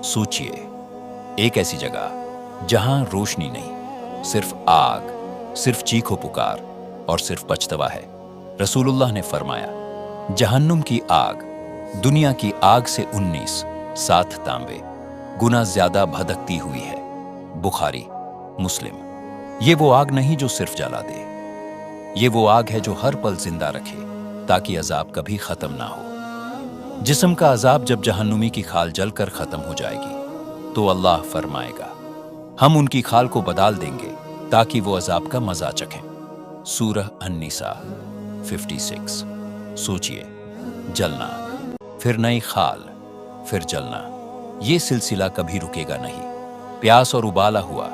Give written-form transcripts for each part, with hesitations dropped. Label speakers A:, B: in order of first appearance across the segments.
A: सोचिए, एक ऐसी जगह जहां रोशनी नहीं, सिर्फ आग, सिर्फ चीखो पुकार और सिर्फ पछतावा है। रसूलुल्लाह ने फरमाया, जहन्नुम की आग दुनिया की आग से 19 7 तांबे गुना ज्यादा भड़कती हुई है। बुखारी, मुस्लिम। ये वो आग नहीं जो सिर्फ जला दे, ये वो आग है जो हर पल जिंदा रखे ताकि अजाब कभी खत्म ना हो। जिस्म का अजाब जब जहन्नुमी की खाल जलकर खत्म हो जाएगी तो अल्लाह फरमाएगा, हम उनकी खाल को बदल देंगे ताकि वो अजाब का मजा चखें। सूरह अन-निसा 56। सोचिए, जलना, फिर नई खाल, फिर जलना, ये सिलसिला कभी रुकेगा नहीं। प्यास और उबाला हुआ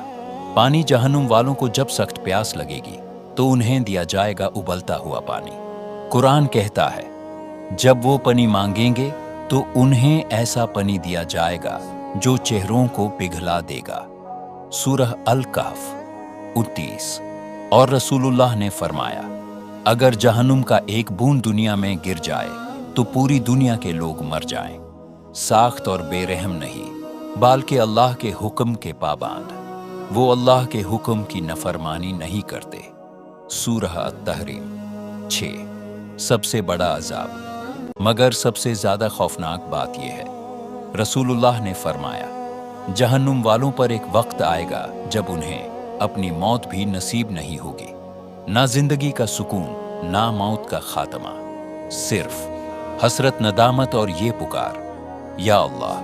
A: पानी, जहन्नुम वालों को जब सख्त प्यास लगेगी तो उन्हें दिया जाएगा उबलता हुआ पानी। कुरान कहता है, जब वो पानी मांगेंगे तो उन्हें ऐसा पानी दिया जाएगा जो चेहरों को पिघला देगा। सूरह अल-कहफ 29। और रसूलुल्लाह ने फरमाया, अगर जहन्नुम का एक बूंद दुनिया में गिर जाए तो पूरी दुनिया के लोग मर जाएं। साख्त और बेरहम नहीं, बल्कि अल्लाह के हुक्म के पाबंद, वो अल्लाह के हुक्म की नफरमानी नहीं करते। सूरह अत-तहरीम 6। सबसे बड़ा अजाब, मगर सबसे ज्यादा खौफनाक बात यह है, रसूलुल्लाह ने फरमाया, जहन्नुम वालों पर एक वक्त आएगा जब उन्हें अपनी मौत भी नसीब नहीं होगी। ना जिंदगी का सुकून, ना मौत का खात्मा, सिर्फ हसरत, नदामत और ये पुकार, या अल्लाह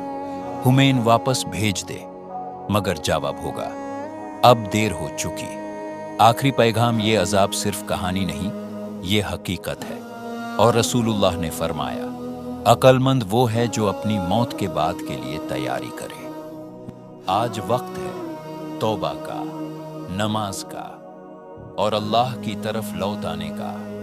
A: हुमैन वापस भेज दे। मगर जवाब होगा, अब देर हो चुकी। आखिरी पैगाम, ये अजाब सिर्फ कहानी नहीं, ये हकीकत है। और रसूलुल्लाह ने फरमाया, अक्लमंद वो है जो अपनी मौत के बाद के लिए तैयारी करे। आज वक्त है तौबा का, नमाज का और अल्लाह की तरफ लौट आने का।